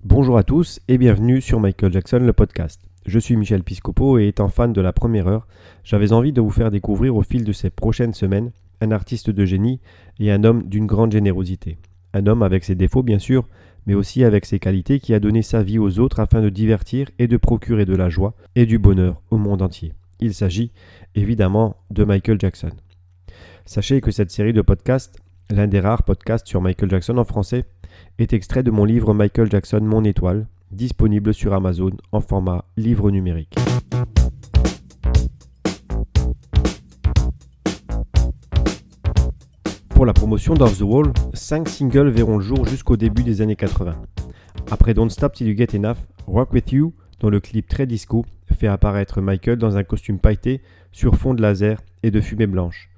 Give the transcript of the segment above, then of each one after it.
Bonjour à tous et bienvenue sur Michael Jackson, le podcast. Je suis Michel Piscopo et étant fan de la première heure, j'avais envie de vous faire découvrir au fil de ces prochaines semaines un artiste de génie et un homme d'une grande générosité. Un homme avec ses défauts bien sûr, mais aussi avec ses qualités qui a donné sa vie aux autres afin de divertir et de procurer de la joie et du bonheur au monde entier. Il s'agit évidemment de Michael Jackson. Sachez que cette série de podcasts, l'un des rares podcasts sur Michael Jackson en français, est extrait de mon livre Michael Jackson, mon étoile, disponible sur Amazon en format livre numérique. Pour la promotion d'Off the Wall, 5 singles verront le jour jusqu'au début des années 80. Après Don't Stop Till You Get Enough, Rock With You, dont le clip très disco fait apparaître Michael dans un costume pailleté sur fond de laser et de fumée blanche.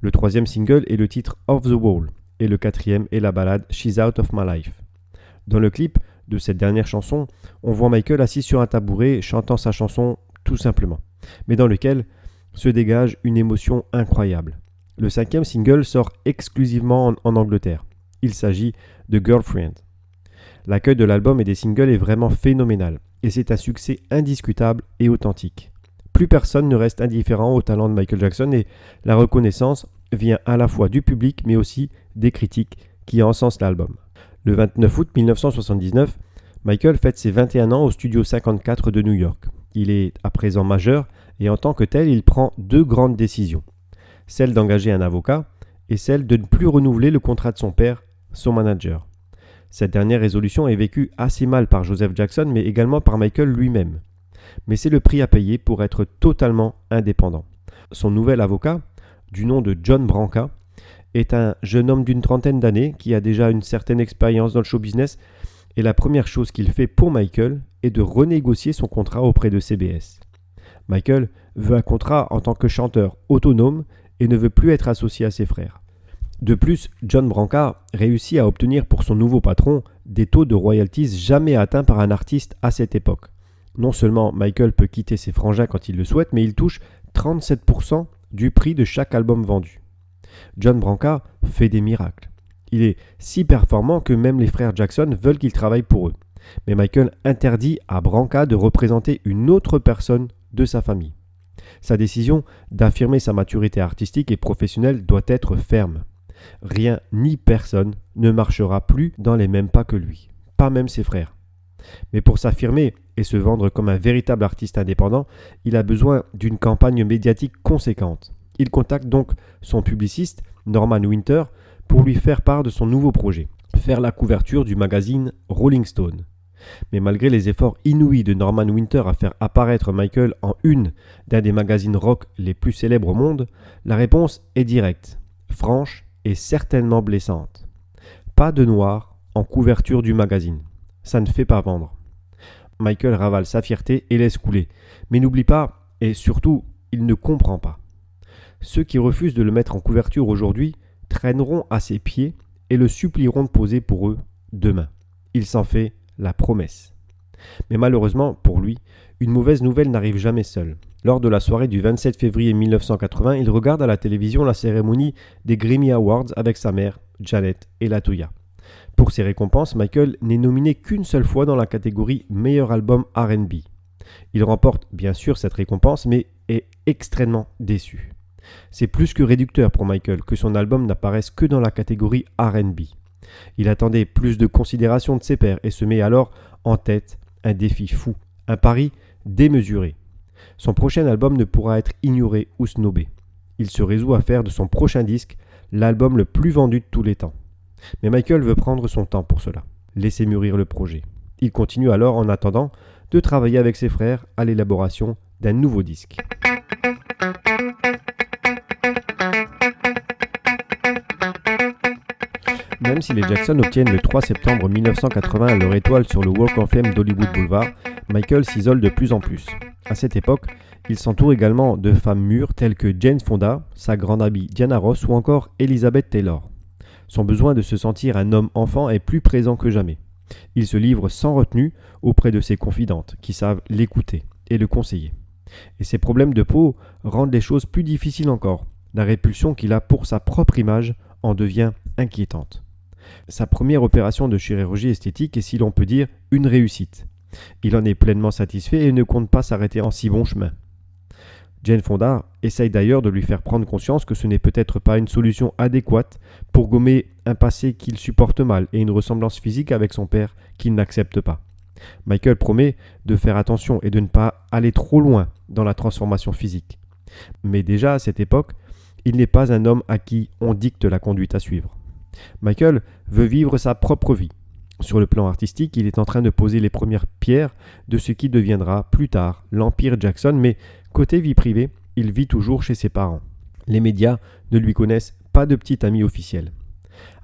Le troisième single est le titre Off the Wall, et le quatrième est la ballade She's Out of My Life. Dans le clip de cette dernière chanson, on voit Michael assis sur un tabouret chantant sa chanson tout simplement, mais dans lequel se dégage une émotion incroyable. Le cinquième single sort exclusivement en Angleterre. Il s'agit de Girlfriend. L'accueil de l'album et des singles est vraiment phénoménal, et c'est un succès indiscutable et authentique. Plus personne ne reste indifférent au talent de Michael Jackson et la reconnaissance vient à la fois du public mais aussi des critiques qui encensent l'album. Le 29 août 1979, Michael fête ses 21 ans au Studio 54 de New York. Il est à présent majeur et en tant que tel, il prend deux grandes décisions. Celle d'engager un avocat et celle de ne plus renouveler le contrat de son père, son manager. Cette dernière résolution est vécue assez mal par Joseph Jackson mais également par Michael lui-même. Mais c'est le prix à payer pour être totalement indépendant. Son nouvel avocat, du nom de John Branca, est un jeune homme d'une trentaine d'années qui a déjà une certaine expérience dans le show business et la première chose qu'il fait pour Michael est de renégocier son contrat auprès de CBS. Michael veut un contrat en tant que chanteur autonome et ne veut plus être associé à ses frères. De plus, John Branca réussit à obtenir pour son nouveau patron des taux de royalties jamais atteints par un artiste à cette époque. Non seulement Michael peut quitter ses frangins quand il le souhaite, mais il touche 37% du prix de chaque album vendu. John Branca fait des miracles. Il est si performant que même les frères Jackson veulent qu'il travaille pour eux. Mais Michael interdit à Branca de représenter une autre personne de sa famille. Sa décision d'affirmer sa maturité artistique et professionnelle doit être ferme. Rien ni personne ne marchera plus dans les mêmes pas que lui, pas même ses frères. Mais pour s'affirmer et se vendre comme un véritable artiste indépendant, il a besoin d'une campagne médiatique conséquente. Il contacte donc son publiciste, Norman Winter, pour lui faire part de son nouveau projet, faire la couverture du magazine Rolling Stone. Mais malgré les efforts inouïs de Norman Winter à faire apparaître Michael en une d'un des magazines rock les plus célèbres au monde, la réponse est directe, franche et certainement blessante. Pas de noir en couverture du magazine. Ça ne fait pas vendre. Michael ravale sa fierté et laisse couler. Mais n'oublie pas, et surtout, il ne comprend pas. Ceux qui refusent de le mettre en couverture aujourd'hui traîneront à ses pieds et le supplieront de poser pour eux demain. Il s'en fait la promesse. Mais malheureusement, pour lui, une mauvaise nouvelle n'arrive jamais seule. Lors de la soirée du 27 février 1980, il regarde à la télévision la cérémonie des Grammy Awards avec sa mère, Janet et Latoya. Pour ces récompenses, Michael n'est nominé qu'une seule fois dans la catégorie meilleur album R&B. Il remporte bien sûr cette récompense, mais est extrêmement déçu. C'est plus que réducteur pour Michael que son album n'apparaisse que dans la catégorie R&B. Il attendait plus de considération de ses pairs et se met alors en tête un défi fou, un pari démesuré. Son prochain album ne pourra être ignoré ou snobé. Il se résout à faire de son prochain disque l'album le plus vendu de tous les temps. Mais Michael veut prendre son temps pour cela, laisser mûrir le projet. Il continue alors en attendant de travailler avec ses frères à l'élaboration d'un nouveau disque. Même si les Jackson obtiennent le 3 septembre 1980 leur étoile sur le Walk of Fame d'Hollywood Boulevard, Michael s'isole de plus en plus. À cette époque, il s'entoure également de femmes mûres telles que Jane Fonda, sa grande amie Diana Ross ou encore Elizabeth Taylor. Son besoin de se sentir un homme enfant est plus présent que jamais. Il se livre sans retenue auprès de ses confidentes qui savent l'écouter et le conseiller. Et ses problèmes de peau rendent les choses plus difficiles encore. La répulsion qu'il a pour sa propre image en devient inquiétante. Sa première opération de chirurgie esthétique est, si l'on peut dire, une réussite. Il en est pleinement satisfait et ne compte pas s'arrêter en si bon chemin. Jane Fonda essaye d'ailleurs de lui faire prendre conscience que ce n'est peut-être pas une solution adéquate pour gommer un passé qu'il supporte mal et une ressemblance physique avec son père qu'il n'accepte pas. Michael promet de faire attention et de ne pas aller trop loin dans la transformation physique. Mais déjà à cette époque, il n'est pas un homme à qui on dicte la conduite à suivre. Michael veut vivre sa propre vie. Sur le plan artistique, il est en train de poser les premières pierres de ce qui deviendra plus tard l'Empire Jackson, mais côté vie privée, il vit toujours chez ses parents. Les médias ne lui connaissent pas de petit ami officiel.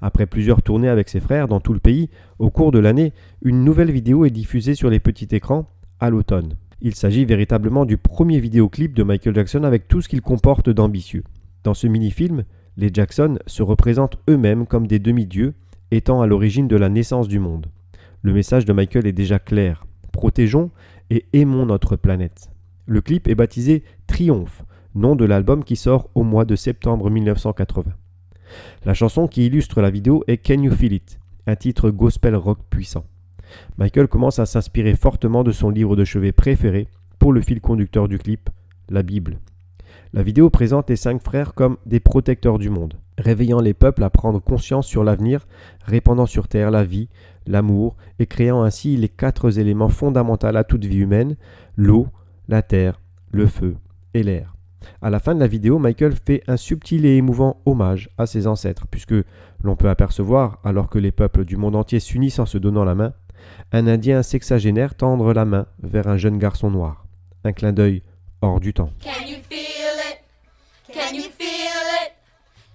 Après plusieurs tournées avec ses frères dans tout le pays, au cours de l'année, une nouvelle vidéo est diffusée sur les petits écrans à l'automne. Il s'agit véritablement du premier vidéoclip de Michael Jackson avec tout ce qu'il comporte d'ambitieux. Dans ce mini-film, les Jackson se représentent eux-mêmes comme des demi-dieux, étant à l'origine de la naissance du monde. Le message de Michael est déjà clair. Protégeons et aimons notre planète. Le clip est baptisé Triomphe, nom de l'album qui sort au mois de septembre 1980. La chanson qui illustre la vidéo est Can You Feel It, un titre gospel rock puissant. Michael commence à s'inspirer fortement de son livre de chevet préféré pour le fil conducteur du clip, la Bible. La vidéo présente les 5 frères comme des protecteurs du monde, réveillant les peuples à prendre conscience sur l'avenir, répandant sur terre la vie, l'amour et créant ainsi les 4 éléments fondamentaux à toute vie humaine, l'eau, la terre, le feu et l'air. À la fin de la vidéo, Michael fait un subtil et émouvant hommage à ses ancêtres, puisque l'on peut apercevoir, alors que les peuples du monde entier s'unissent en se donnant la main, un Indien sexagénaire tendre la main vers un jeune garçon noir. Un clin d'œil hors du temps. Can you feel it? Can you feel it?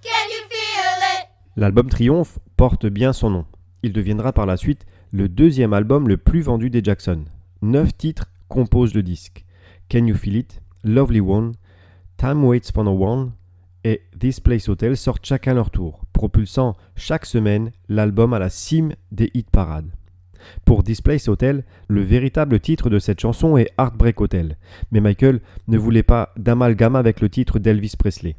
Can you feel it? L'album Triomphe porte bien son nom. Il deviendra par la suite le 2e album le plus vendu des Jackson. 9 titres composent le disque. Can You Feel It, Lovely One, Time Waits for No One et This Place Hotel sortent chacun leur tour, propulsant chaque semaine l'album à la cime des hit parades. Pour This Place Hotel, le véritable titre de cette chanson est Heartbreak Hotel, mais Michael ne voulait pas d'amalgame avec le titre d'Elvis Presley.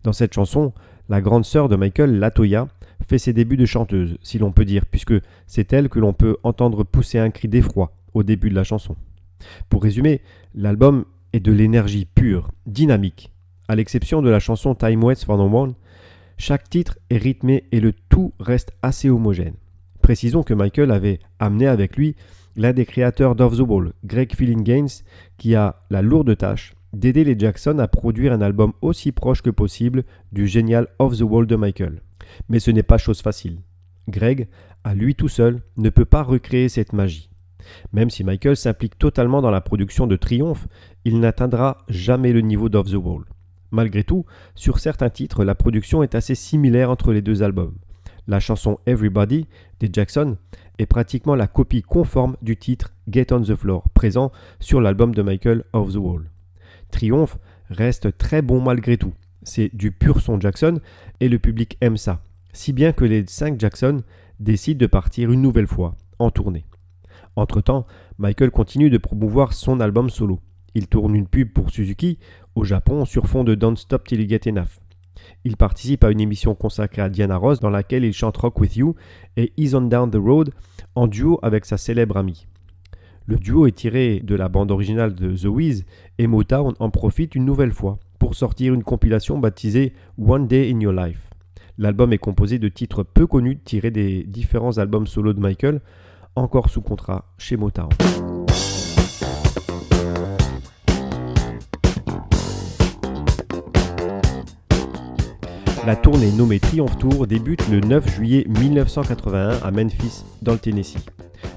Dans cette chanson, la grande sœur de Michael, Latoya, fait ses débuts de chanteuse, si l'on peut dire, puisque c'est elle que l'on peut entendre pousser un cri d'effroi au début de la chanson. Pour résumer, l'album est de l'énergie pure, dynamique. À l'exception de la chanson Time Waits for No One, chaque titre est rythmé et le tout reste assez homogène. Précisons que Michael avait amené avec lui l'un des créateurs d'Off the Wall, Greg Phillinganes, qui a la lourde tâche d'aider les Jackson à produire un album aussi proche que possible du génial Off the Wall de Michael. Mais ce n'est pas chose facile. Greg, à lui tout seul, ne peut pas recréer cette magie. Même si Michael s'implique totalement dans la production de Triomphe, il n'atteindra jamais le niveau d'Off the Wall. Malgré tout, sur certains titres, la production est assez similaire entre les deux albums. La chanson Everybody des Jackson est pratiquement la copie conforme du titre Get on the Floor, présent sur l'album de Michael Off the Wall. Triomphe reste très bon malgré tout. C'est du pur son Jackson et le public aime ça, si bien que les 5 Jackson décident de partir une nouvelle fois en tournée. Entre-temps, Michael continue de promouvoir son album solo. Il tourne une pub pour Suzuki au Japon sur fond de Don't Stop Till You Get Enough. Il participe à une émission consacrée à Diana Ross dans laquelle il chante Rock With You et Ease On Down The Road en duo avec sa célèbre amie. Le duo est tiré de la bande originale de The Wiz et Motown en profite une nouvelle fois pour sortir une compilation baptisée One Day in Your Life. L'album est composé de titres peu connus tirés des différents albums solo de Michael, encore sous contrat chez Motown. La tournée nommée Triumph Tour débute le 9 juillet 1981 à Memphis, dans le Tennessee.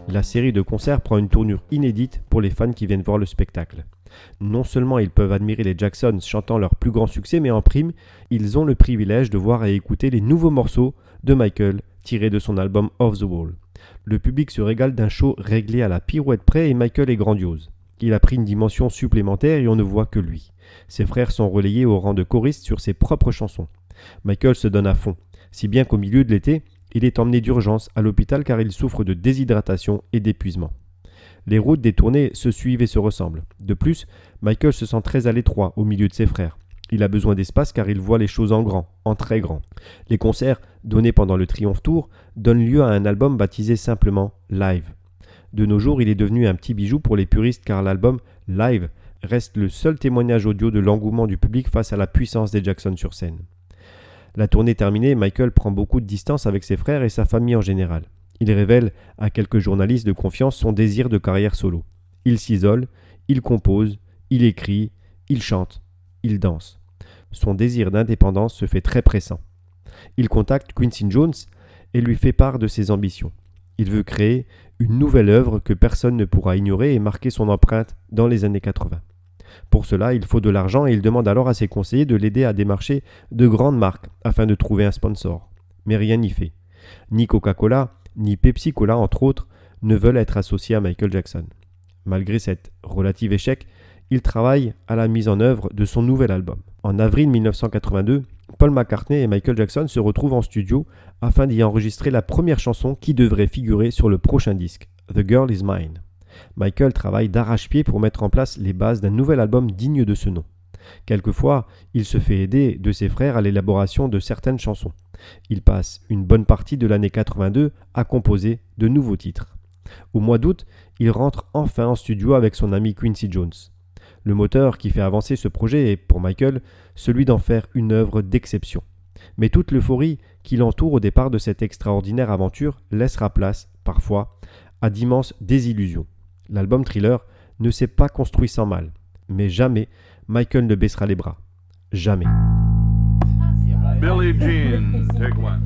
La série de concerts prend une tournure inédite pour les fans qui viennent voir le spectacle. Non seulement ils peuvent admirer les Jacksons chantant leur plus grand succès, mais en prime, ils ont le privilège de voir et écouter les nouveaux morceaux de Michael tirés de son album Off the Wall. Le public se régale d'un show réglé à la pirouette près et Michael est grandiose. Il a pris une dimension supplémentaire et on ne voit que lui. Ses frères sont relayés au rang de choristes sur ses propres chansons. Michael se donne à fond, si bien qu'au milieu de l'été, il est emmené d'urgence à l'hôpital car il souffre de déshydratation et d'épuisement. Les routes des tournées se suivent et se ressemblent. De plus, Michael se sent très à l'étroit au milieu de ses frères. Il a besoin d'espace car il voit les choses en grand, en très grand. Les concerts donné pendant le Triumph Tour, donne lieu à un album baptisé simplement Live. De nos jours, il est devenu un petit bijou pour les puristes car l'album Live reste le seul témoignage audio de l'engouement du public face à la puissance des Jackson sur scène. La tournée terminée, Michael prend beaucoup de distance avec ses frères et sa famille en général. Il révèle à quelques journalistes de confiance son désir de carrière solo. Il s'isole, il compose, il écrit, il chante, il danse. Son désir d'indépendance se fait très pressant. Il contacte Quincy Jones et lui fait part de ses ambitions. Il veut créer une nouvelle œuvre que personne ne pourra ignorer et marquer son empreinte dans les années 80. Pour cela, il faut de l'argent et il demande alors à ses conseillers de l'aider à démarcher de grandes marques afin de trouver un sponsor. Mais rien n'y fait. Ni Coca-Cola, ni Pepsi-Cola, entre autres, ne veulent être associés à Michael Jackson. Malgré cet relatif échec, il travaille à la mise en œuvre de son nouvel album. En avril 1982, Paul McCartney et Michael Jackson se retrouvent en studio afin d'y enregistrer la première chanson qui devrait figurer sur le prochain disque, The Girl Is Mine. Michael travaille d'arrache-pied pour mettre en place les bases d'un nouvel album digne de ce nom. Quelquefois, il se fait aider de ses frères à l'élaboration de certaines chansons. Il passe une bonne partie de l'année 82 à composer de nouveaux titres. Au mois d'août, il rentre enfin en studio avec son ami Quincy Jones. Le moteur qui fait avancer ce projet est, pour Michael, celui d'en faire une œuvre d'exception. Mais toute l'euphorie qui l'entoure au départ de cette extraordinaire aventure laissera place, parfois, à d'immenses désillusions. L'album Thriller ne s'est pas construit sans mal, mais jamais Michael ne baissera les bras. Jamais. Billie Jean, take one.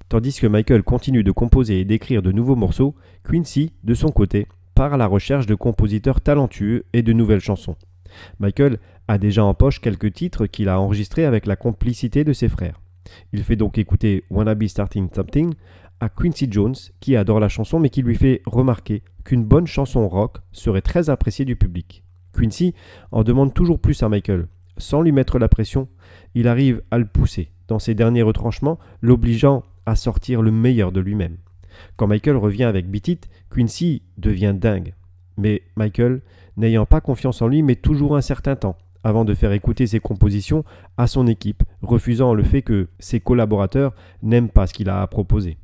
Tandis que Michael continue de composer et d'écrire de nouveaux morceaux, Quincy, de son côté, part à la recherche de compositeurs talentueux et de nouvelles chansons. Michael a déjà en poche quelques titres qu'il a enregistrés avec la complicité de ses frères. Il fait donc écouter Wanna Be Starting Something à Quincy Jones, qui adore la chanson mais qui lui fait remarquer qu'une bonne chanson rock serait très appréciée du public. Quincy en demande toujours plus à Michael. Sans lui mettre la pression, il arrive à le pousser dans ses derniers retranchements, l'obligeant à sortir le meilleur de lui-même. Quand Michael revient avec Beat It, Quincy devient dingue. Mais Michael, n'ayant pas confiance en lui, met toujours un certain temps avant de faire écouter ses compositions à son équipe, refusant le fait que ses collaborateurs n'aiment pas ce qu'il a à proposer.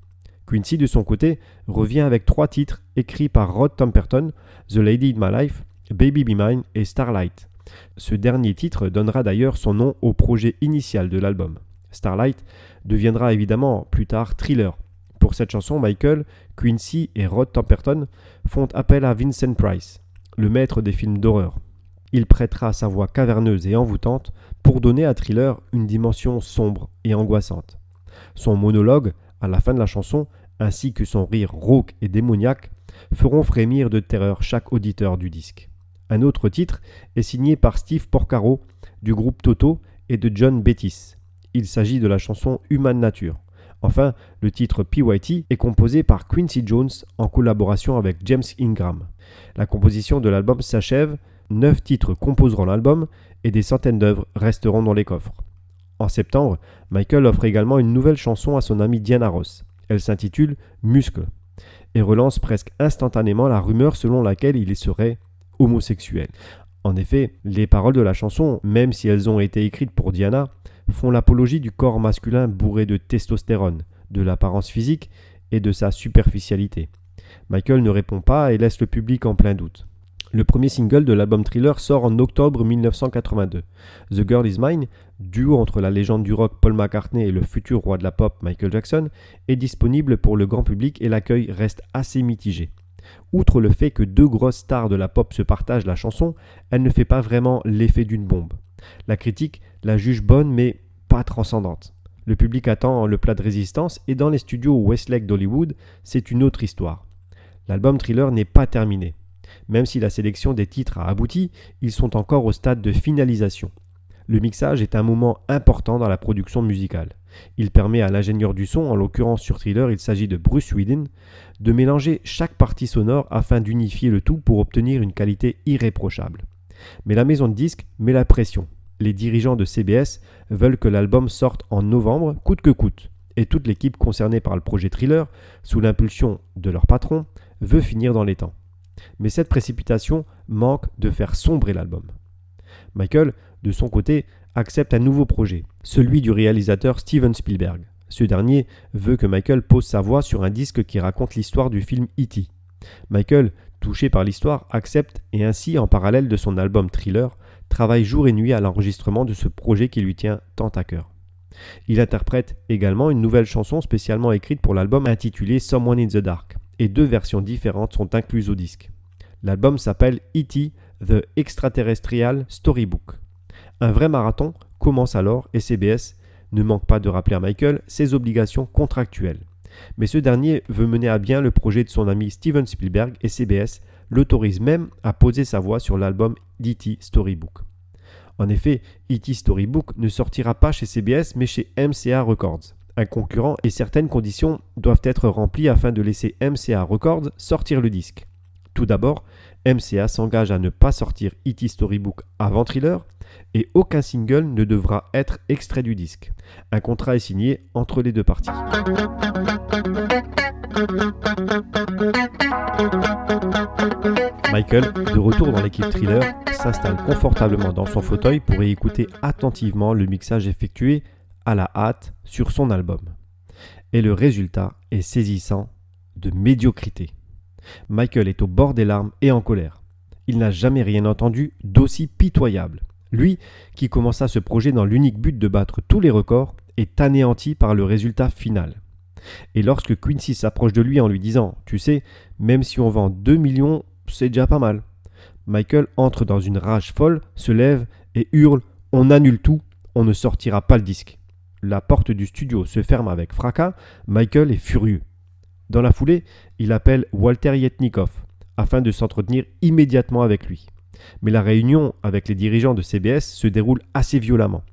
Quincy, de son côté, revient avec 3 titres écrits par Rod Temperton, The Lady in My Life, Baby Be Mine et Starlight. Ce dernier titre donnera d'ailleurs son nom au projet initial de l'album. Starlight deviendra évidemment plus tard Thriller. Pour cette chanson, Michael, Quincy et Rod Temperton font appel à Vincent Price, le maître des films d'horreur. Il prêtera sa voix caverneuse et envoûtante pour donner à Thriller une dimension sombre et angoissante. Son monologue, à la fin de la chanson, ainsi que son rire rauque et démoniaque, feront frémir de terreur chaque auditeur du disque. Un autre titre est signé par Steve Porcaro du groupe Toto et de John Bettis. Il s'agit de la chanson Human Nature. Enfin, le titre PYT est composé par Quincy Jones en collaboration avec James Ingram. La composition de l'album s'achève, 9 titres composeront l'album et des centaines d'œuvres resteront dans les coffres. En septembre, Michael offre également une nouvelle chanson à son amie Diana Ross. Elle s'intitule Muscle et relance presque instantanément la rumeur selon laquelle il serait homosexuel. En effet, les paroles de la chanson, même si elles ont été écrites pour Diana, font l'apologie du corps masculin bourré de testostérone, de l'apparence physique et de sa superficialité. Michael ne répond pas et laisse le public en plein doute. Le premier single de l'album Thriller sort en octobre 1982. The Girl Is Mine, duo entre la légende du rock Paul McCartney et le futur roi de la pop Michael Jackson, est disponible pour le grand public et l'accueil reste assez mitigé. Outre le fait que 2 grosses stars de la pop se partagent la chanson, elle ne fait pas vraiment l'effet d'une bombe. La critique la juge bonne mais pas transcendante. Le public attend le plat de résistance et dans les studios Westlake d'Hollywood, c'est une autre histoire. L'album Thriller n'est pas terminé. Même si la sélection des titres a abouti, ils sont encore au stade de finalisation. Le mixage est un moment important dans la production musicale. Il permet à l'ingénieur du son, en l'occurrence sur Thriller il s'agit de Bruce Whedon, de mélanger chaque partie sonore afin d'unifier le tout pour obtenir une qualité irréprochable. Mais la maison de disques met la pression. Les dirigeants de CBS veulent que l'album sorte en novembre, coûte que coûte. Et toute l'équipe concernée par le projet Thriller, sous l'impulsion de leur patron, veut finir dans les temps. Mais cette précipitation manque de faire sombrer l'album. Michael, de son côté, accepte un nouveau projet, celui du réalisateur Steven Spielberg. Ce dernier veut que Michael pose sa voix sur un disque qui raconte l'histoire du film E.T. Michael, touché par l'histoire, accepte et ainsi, en parallèle de son album Thriller, travaille jour et nuit à l'enregistrement de ce projet qui lui tient tant à cœur. Il interprète également une nouvelle chanson spécialement écrite pour l'album intitulée Someone in the Dark, et 2 versions différentes sont incluses au disque. L'album s'appelle E.T. The Extraterrestrial Storybook. Un vrai marathon commence alors et CBS ne manque pas de rappeler à Michael ses obligations contractuelles. Mais ce dernier veut mener à bien le projet de son ami Steven Spielberg et CBS l'autorise même à poser sa voix sur l'album d'E.T. Storybook. En effet, E.T. Storybook ne sortira pas chez CBS mais chez MCA Records, un concurrent, et certaines conditions doivent être remplies afin de laisser MCA Records sortir le disque. Tout d'abord, MCA s'engage à ne pas sortir E.T. Storybook avant Thriller et aucun single ne devra être extrait du disque. Un contrat est signé entre les deux parties. Michael, de retour dans l'équipe Thriller, s'installe confortablement dans son fauteuil pour y écouter attentivement le mixage effectué à la hâte sur son album. Et le résultat est saisissant de médiocrité. Michael est au bord des larmes et en colère. Il n'a jamais rien entendu d'aussi pitoyable. Lui, qui commença ce projet dans l'unique but de battre tous les records, est anéanti par le résultat final. Et lorsque Quincy s'approche de lui en lui disant « Tu sais, même si on vend 2 millions, c'est déjà pas mal », Michael entre dans une rage folle, se lève et hurle « On annule tout, on ne sortira pas le disque ». La porte du studio se ferme avec fracas, Michael est furieux. Dans la foulée, il appelle Walter Yetnikoff afin de s'entretenir immédiatement avec lui. Mais la réunion avec les dirigeants de CBS se déroule assez violemment.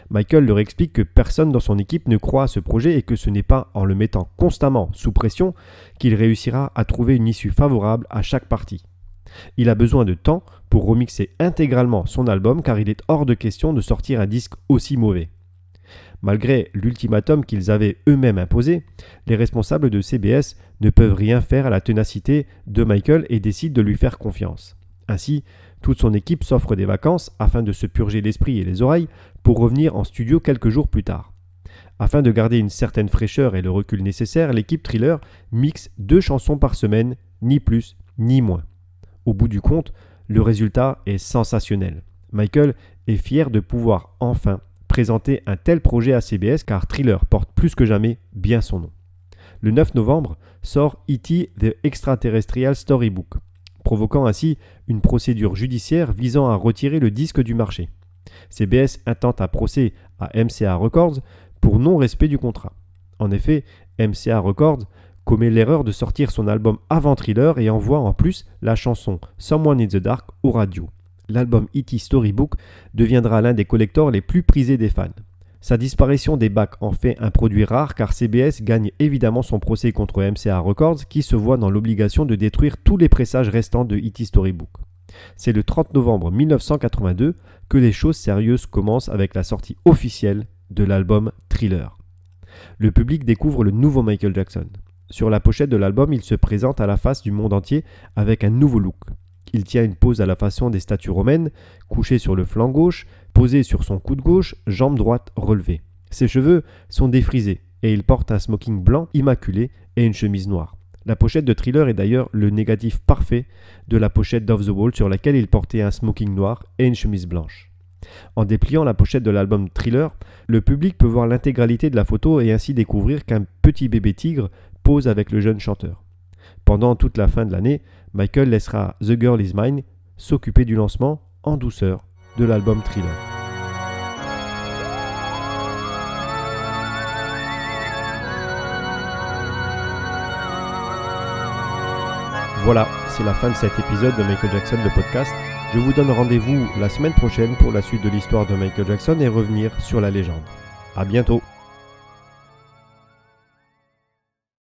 Michael leur explique que personne dans son équipe ne croit à ce projet et que ce n'est pas en le mettant constamment sous pression qu'il réussira à trouver une issue favorable à chaque partie. Il a besoin de temps pour remixer intégralement son album car il est hors de question de sortir un disque aussi mauvais. Malgré l'ultimatum qu'ils avaient eux-mêmes imposé, les responsables de CBS ne peuvent rien faire à la ténacité de Michael et décident de lui faire confiance. Ainsi, toute son équipe s'offre des vacances afin de se purger l'esprit et les oreilles pour revenir en studio quelques jours plus tard. Afin de garder une certaine fraîcheur et le recul nécessaire, l'équipe Thriller mixe 2 chansons par semaine, ni plus ni moins. Au bout du compte, le résultat est sensationnel. Michael est fier de pouvoir enfin présenter un tel projet à CBS car Thriller porte plus que jamais bien son nom. Le 9 novembre sort E.T. The Extraterrestrial Storybook, provoquant ainsi une procédure judiciaire visant à retirer le disque du marché. CBS intente un procès à MCA Records pour non-respect du contrat. En effet, MCA Records commet l'erreur de sortir son album avant Thriller et envoie en plus la chanson Someone in the Dark aux radios. L'album E.T. Storybook deviendra l'un des collectors les plus prisés des fans. Sa disparition des bacs en fait un produit rare car CBS gagne évidemment son procès contre MCA Records qui se voit dans l'obligation de détruire tous les pressages restants de E.T. Storybook. C'est le 30 novembre 1982 que les choses sérieuses commencent avec la sortie officielle de l'album Thriller. Le public découvre le nouveau Michael Jackson. Sur la pochette de l'album, il se présente à la face du monde entier avec un nouveau look. Il tient une pose à la façon des statues romaines, couché sur le flanc gauche, posé sur son coude gauche, jambe droite relevée. Ses cheveux sont défrisés et il porte un smoking blanc immaculé et une chemise noire. La pochette de Thriller est d'ailleurs le négatif parfait de la pochette d'Off the Wall sur laquelle il portait un smoking noir et une chemise blanche. En dépliant la pochette de l'album Thriller, le public peut voir l'intégralité de la photo et ainsi découvrir qu'un petit bébé tigre pose avec le jeune chanteur. Pendant toute la fin de l'année, Michael laissera The Girl Is Mine s'occuper du lancement en douceur de l'album Thriller. Voilà, c'est la fin de cet épisode de Michael Jackson, le podcast. Je vous donne rendez-vous la semaine prochaine pour la suite de l'histoire de Michael Jackson et revenir sur la légende. À bientôt.